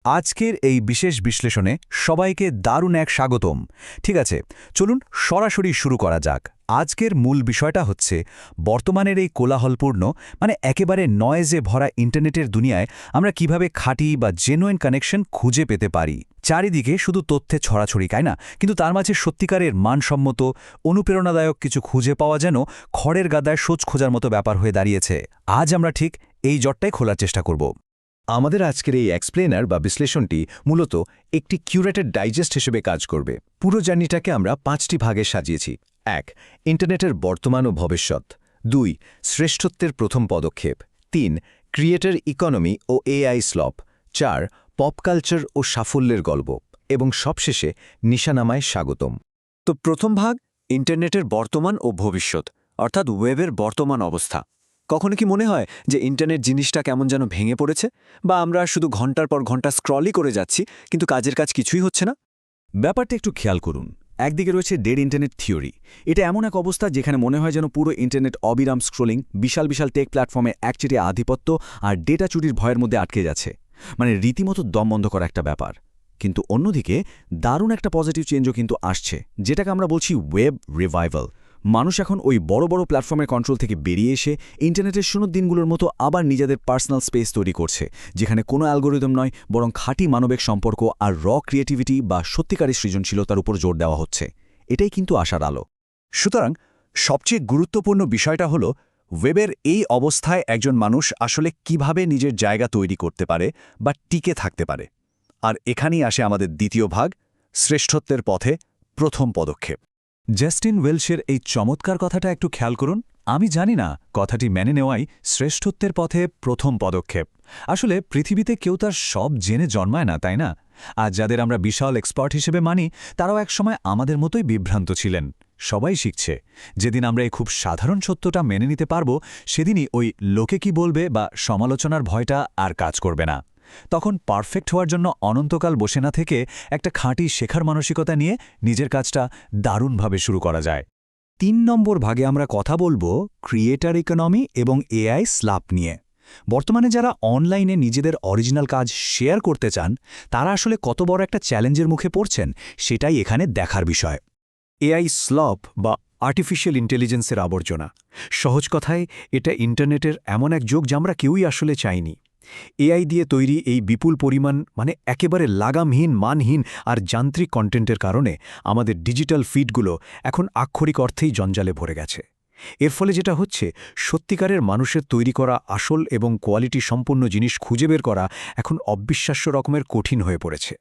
আজকের এই বিশেষ বিশ্লেষণে সবাইকে দারুণ এক স্বাগতম। ঠিক আছে, চলুন সরাসরি শুরু করা যাক। আজকের মূল বিষয়টা হচ্ছে বর্তমানের এই কোলাহলপূর্ণ একেবারে নয়েজে ভরা ইন্টারনেটের দুনিয়ায় আমরা কিভাবে খাঁটি বা জেনুইন কানেকশন খুঁজে পেতে পারি। চারিদিকে শুধু তথ্যে ছড়াছড়ি, তাই না? কিন্তু তার মাঝে সত্যিকারের মানসম্মত, অনুপ্রেরণাদায়ক কিছু খুঁজে পাওয়া যেন খড়ের গাদায় সোজ খোঁজার মতো ব্যাপার হয়ে দাঁড়িয়েছে। আজ আমরা ঠিক এই জটটাই খোলার চেষ্টা করব। আমাদের আজকের এই এক্সপ্লেনার বা বিশ্লেষণটি মূলত একটি কিউরেটেড ডাইজেস্ট হিসেবে কাজ করবে। পুরো জার্নিটাকে আমরা 5টি ভাগে সাজিয়েছি। 1. ইন্টারনেটের বর্তমান ও ভবিষ্যৎ। 2. শ্রেষ্ঠত্বের প্রথম পদক্ষেপ। 3. ক্রিয়েটর ইকোনমি ও এআই স্লপ। 4. পপ কালচার ও সাফল্যের গল্প। এবং সবশেষে নিশানামায় স্বাগতম। তো প্রথম ভাগ ইন্টারনেটের বর্তমান ও ভবিষ্যৎ, অর্থাৎ ওয়েবের বর্তমান অবস্থা। কখনো কি মনে হয় যে ইন্টারনেট জিনিসটা কেমন যেন ভেঙে পড়েছে, বা আমরা শুধু ঘন্টার পর ঘন্টা স্ক্রলই করে যাচ্ছি কিন্তু কাজের কাজ কিছুই হচ্ছে না? ব্যাপারটা একটু খেয়াল করুন। একদিকে রয়েছে ডেড ইন্টারনেট থিওরি। এটা এমন এক অবস্থা যেখানে মনে হয় যেন পুরো ইন্টারনেট অবিরাম স্ক্রোলিং, বিশাল বিশাল টেক প্ল্যাটফর্মে একচেটিয়া আধিপত্য আর ডেটা চুরির ভয়ের মধ্যে আটকে যাচ্ছে। রীতিমতো দম বন্ধ করা একটা ব্যাপার। কিন্তু অন্যদিকে দারুণ একটা পজিটিভ চেঞ্জও কিন্তু আসছে, যেটাকে আমরা বলছি ওয়েব রিভাইভাল। মানুষ এখন ওই বড় বড় প্ল্যাটফর্মের কন্ট্রোল থেকে বেরিয়ে এসে ইন্টারনেটের শুনুর দিনগুলোর মতো আবার নিজেদের পার্সোনাল স্পেস তৈরি করছে, যেখানে কোনো অ্যালগোরিদম নয়, বরং খাঁটি মানবিক সম্পর্ক আর ক্রিয়েটিভিটি বা সত্যিকারের সৃজনশীলতার উপর জোর দেওয়া হচ্ছে। এটাই কিন্তু আশার আলো। সুতরাং সবচেয়ে গুরুত্বপূর্ণ বিষয়টা হল ওয়েবের এই অবস্থায় একজন মানুষ আসলে কিভাবে নিজের জায়গা তৈরি করতে পারে বা টিকে থাকতে পারে। আর এখানেই আসে আমাদের দ্বিতীয় ভাগ, শ্রেষ্ঠত্বের পথে প্রথম পদক্ষেপ। জাস্টিন ওয়েলশের এই চমৎকার কথাটা একটু খেয়াল করুন। আমি জানি না, কথাটি মেনে নেওয়াই শ্রেষ্ঠত্বের পথে প্রথম পদক্ষেপ। আসলে পৃথিবীতে কেউ তার সব জেনে জন্মায় না, তাই না? আর যাদের আমরা বিশাল এক্সপার্ট হিসেবে মানি, তারাও একসময় আমাদের মতোই বিভ্রান্ত ছিলেন। সবাই শিখছে। যেদিন আমরা এই খুব সাধারণ সত্যটা মেনে নিতে পারব, সেদিনই ওই লোকে কি বলবে বা সমালোচনার ভয়টা আর কাজ করবে না। তখন পারফেক্ট হওয়ার জন্য অনন্তকাল বসে না থেকে একটা খাঁটি শেখার মানসিকতা নিয়ে নিজের কাজটা দারুণভাবে শুরু করা যায়। 3 নম্বর ভাগে আমরা কথা বলবো ক্রিয়েটর ইকোনমি এবং এআই স্ল্যাপ নিয়ে। বর্তমানে যারা অনলাইনে নিজেদের অরিজিনাল কাজ শেয়ার করতে চান, তারা আসলে কত বড় একটা চ্যালেঞ্জের মুখে পড়ছেন, সেটাই এখানে দেখার বিষয়। এআই স্লপ বা আর্টিফিশিয়াল ইন্টেলিজেন্সের আবর্জনা। সহজ কথায়, এটা ইন্টারনেটের এমন এক যুগ যা আমরা কেউই আসলে চাইনি। এআই দিয়ে তৈরি এই বিপুল পরিমাণ একেবারে লাগামহীন, মানহীন আর যান্ত্রিক কন্টেন্টের কারণে আমাদের ডিজিটাল ফিডগুলো এখন আক্ষরিক অর্থেই জঞ্জালে ভরে গেছে। এর ফলে যেটা হচ্ছে, সত্যিকারের মানুষের তৈরি করা আসল এবং কোয়ালিটি সম্পন্ন জিনিস খুঁজে বের করা এখন অবিশ্বাস্য রকমের কঠিন হয়ে পড়েছে।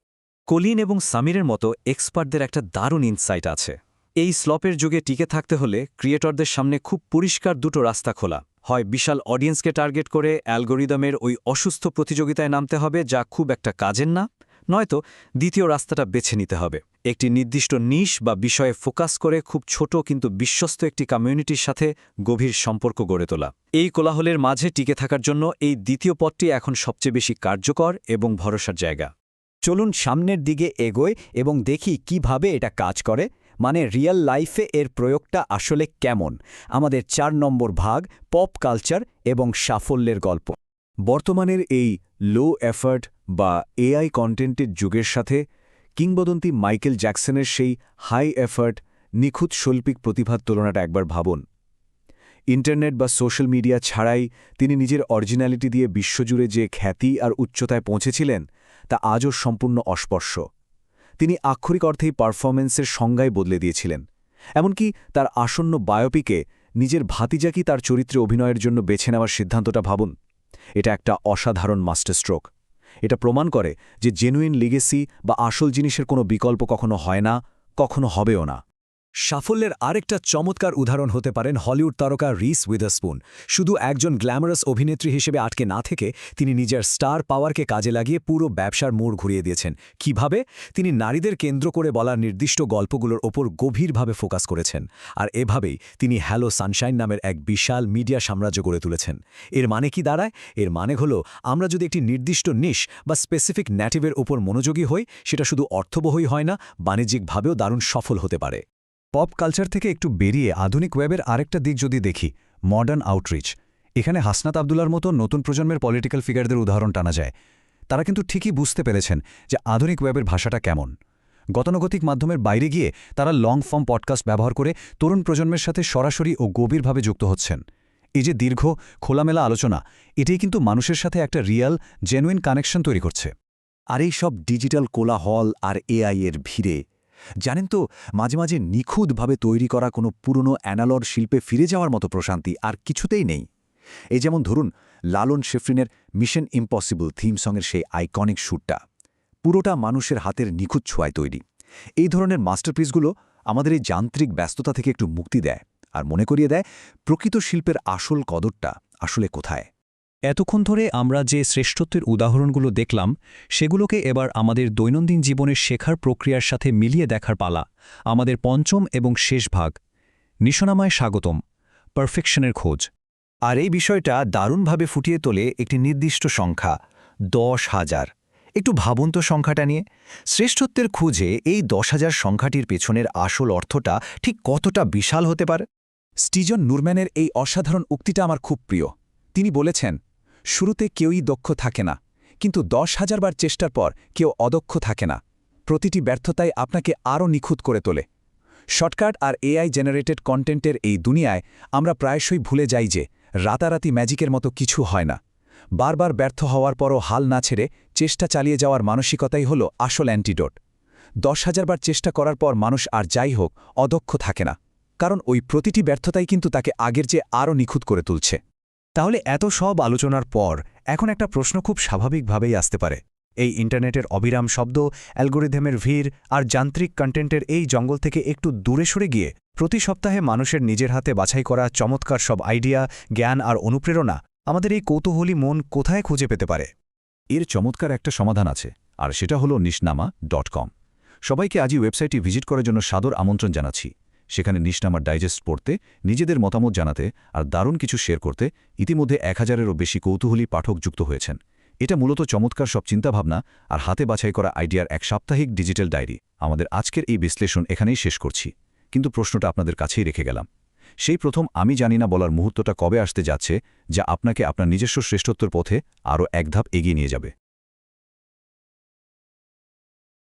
কলিন এবং সামিরের মতো এক্সপার্টদের একটা দারুণ ইনসাইট আছে। এই স্লপের যুগে টিকে থাকতে হলে ক্রিয়েটরদের সামনে খুব পরিষ্কার দুটো রাস্তা খোলা। হয় বিশাল অডিয়েন্সকে টার্গেট করে অ্যালগোরিদমের ওই অসুস্থ প্রতিযোগিতায় নামতে হবে, যা খুব একটা কাজের না। নয়তো দ্বিতীয় রাস্তাটা বেছে নিতে হবে, একটি নির্দিষ্ট নিশ বা বিষয়ে ফোকাস করে খুব ছোট কিন্তু বিশ্বস্ত একটি কমিউনিটির সাথে গভীর সম্পর্ক গড়ে তোলা। এই কোলাহলের মাঝে টিকে থাকার জন্য এই দ্বিতীয় পথটি এখন সবচেয়ে বেশি কার্যকর এবং ভরসার জায়গা। চলুন সামনের দিকে এগোই এবং দেখি কিভাবে এটা কাজ করে, রিয়েল লাইফে এর প্রয়োগটা আসলে কেমন। আমাদের 4 নম্বর ভাগ, পপ কালচার এবং সাফল্যের গল্প। বর্তমানের এই লো এফার্ট বা এআই কন্টেন্টের যুগের সাথে কিংবদন্তি মাইকেল জ্যাকসনের সেই হাই এফার্ট, নিখুঁত শৈল্পিক প্রতিভার তুলনাটা একবার ভাবুন। ইন্টারনেট বা সোশ্যাল মিডিয়া ছাড়াই তিনি নিজের অরিজিনালিটি দিয়ে বিশ্বজুড়ে যে খ্যাতি আর উচ্চতায় পৌঁছেছিলেন, তা আজও সম্পূর্ণ অস্পর্শ। তিনি আক্ষরিক অর্থেই পারফরম্যান্সের সংজ্ঞাই বদলে দিয়েছিলেন। এমনকি তার আসন্ন বায়োপিকে নিজের ভাতিজাকি তার চরিত্রে অভিনয়ের জন্য বেছে নেওয়ার সিদ্ধান্তটা ভাবুন। এটা একটা অসাধারণ মাস্টারস্ট্রোক। এটা প্রমাণ করে যে জেনুইন লিগেসি বা আসল জিনিসের কোনো বিকল্প কখনো হয় না, কখনো হবেও না। সাফল্যের আরেকটা চমৎকার উদাহরণ হতে পারেন হলিউড তারকা রিস উইদারস্পুন। শুধু একজন গ্ল্যামারাস অভিনেত্রী হিসেবে আটকে না থেকে তিনি নিজের স্টার পাওয়ারকে কাজে লাগিয়ে পুরো ব্যবসার মোড় ঘুরিয়ে দিয়েছেন। কিভাবে? তিনি নারীদের কেন্দ্র করে বলা নির্দিষ্ট গল্পগুলোর ওপর গভীরভাবে ফোকাস করেছেন। আর এভাবেই তিনি হ্যালো সানশাইন নামের এক বিশাল মিডিয়া সাম্রাজ্য গড়ে তুলেছেন। এর মানে কি দাঁড়ায়? এর মানে হলো, আমরা যদি একটি নির্দিষ্ট নিশ বা স্পেসিফিক ন্যাটিভের উপর মনোযোগী হই, সেটা শুধু অর্থবহই হয় না, বাণিজ্যিকভাবেও দারুণ সফল হতে পারে। পপ কালচার থেকে একটু বেরিয়ে আধুনিক ওয়েবের আরেকটা দিক যদি দেখি, মডার্ন আউটরিচ। এখানে হাসনাত আবদুল্লার মতো নতুন প্রজন্মের পলিটিক্যাল ফিগারদের উদাহরণ টানা যায়। তারা কিন্তু ঠিকই বুঝতে পেরেছেন যে আধুনিক ওয়েবের ভাষাটা কেমন। গতানুগতিক মাধ্যমের বাইরে গিয়ে তারা লং ফর্ম পডকাস্ট ব্যবহার করে তরুণ প্রজন্মের সাথে সরাসরি ও গভীরভাবে যুক্ত হচ্ছেন। এই যে দীর্ঘ খোলামেলা আলোচনা, এটাই কিন্তু মানুষের সাথে একটা রিয়াল জেনুইন কানেকশন তৈরি করছে। আর এই সব ডিজিটাল কোলাহল আর এআই এর ভিড়ে জানেন তো, মাঝে মাঝে নিখুঁতভাবে তৈরি করা কোনো পুরনো অ্যানালগ শিল্পে ফিরে যাওয়ার মতো প্রশান্তি আর কিছুতেই নেই। এই যেমন ধরুন লালন শেফরিনের মিশন ইম্পসিবল থিম সঙের সেই আইকনিক শ্যুটটা, পুরোটা মানুষের হাতের নিখুঁত ছোঁয়ায় তৈরি। এই ধরনের মাস্টারপিসগুলো আমাদের এই যান্ত্রিক ব্যস্ততা থেকে একটু মুক্তি দেয় আর মনে করিয়ে দেয় প্রকৃত শিল্পের আসল কদরটা আসলে কোথায়। এতক্ষণ ধরে আমরা যে শ্রেষ্ঠত্বের উদাহরণগুলো দেখলাম, সেগুলোকে এবার আমাদের দৈনন্দিন জীবনের শেখার প্রক্রিয়ার সাথে মিলিয়ে দেখার পালা। আমাদের পঞ্চম এবং শেষ ভাগ, নিশানামায় স্বাগতম, পারফেকশনের খোঁজ। আর এই বিষয়টা দারুণভাবে ফুটিয়ে তোলে একটি নির্দিষ্ট সংখ্যা, 10,000। একটু ভাবুন তো সংখ্যাটা নিয়ে। শ্রেষ্ঠত্বের খুঁজে এই 10,000 সংখ্যাটির পেছনের আসল অর্থটা ঠিক কতটা বিশাল হতে পারে। স্টিজন নুরম্যানের এই অসাধারণ উক্তিটা আমার খুব প্রিয়। তিনি বলেছেন, শুরুতে কেউই দক্ষ থাকে না, কিন্তু 10,000 বার চেষ্টার পর কেউ অদক্ষ থাকে না। প্রতিটি ব্যর্থতাই আপনাকে আরও নিখুঁত করে তোলে। শর্টকাট আর এআই জেনারেটেড কন্টেন্টের এই দুনিয়ায় আমরা প্রায়শই ভুলে যাই যে রাতারাতি ম্যাজিকের মতো কিছু হয় না। বারবার ব্যর্থ হওয়ার পরও হাল না ছেড়ে চেষ্টা চালিয়ে যাওয়ার মানসিকতাই হল আসল অ্যান্টিডোট। 10,000 বার চেষ্টা করার পর মানুষ আর যাই হোক অদক্ষ থাকে না, কারণ ওই প্রতিটি ব্যর্থতাই কিন্তু তাকে আগের চেয়ে আরও নিখুঁত করে তুলছে। তাহলে এত সব আলোচনার পর এখন একটা প্রশ্ন খুব স্বাভাবিকভাবেই আসতে পারে। এই ইন্টারনেটের অবিরাম শব্দ, অ্যালগোরিদমের ভিড় আর যান্ত্রিক কন্টেন্টের এই জঙ্গল থেকে একটু দূরে সরে গিয়ে প্রতি সপ্তাহে মানুষের নিজের হাতে বাছাই করা চমৎকার সব আইডিয়া, জ্ঞান আর অনুপ্রেরণা আমাদের এই কৌতূহলী মন কোথায় খুঁজে পেতে পারে? এর চমৎকার একটা সমাধান আছে, আর সেটা হলো নিশনামা.com। সবাইকে আজই ওয়েবসাইটটি ভিজিট করার জন্য সাদর আমন্ত্রণ জানাচ্ছি। সেখানে নিশনামার ডাইজেস্ট পড়তে, নিজেদের মতামত জানাতে আর দারুণ কিছু শেয়ার করতে ইতিমধ্যে 1000-এরও বেশি কৌতূহলী পাঠক যুক্ত হয়েছেন। এটা মূলত চমৎকার সব চিন্তাভাবনা আর হাতে বাছাই করা আইডিয়ার এক সাপ্তাহিক ডিজিটাল ডায়েরি। আমাদের আজকের এই বিশ্লেষণ এখানেই শেষ করছি, কিন্তু প্রশ্নটা আপনাদের কাছেই রেখে গেলাম। সেই প্রথম আমি জানি না বলার মুহূর্তটা কবে আসতে যাচ্ছে, যা আপনাকে আপনার নিজস্ব শ্রেষ্ঠত্বের পথে আরও এক ধাপ এগিয়ে নিয়ে যাবে?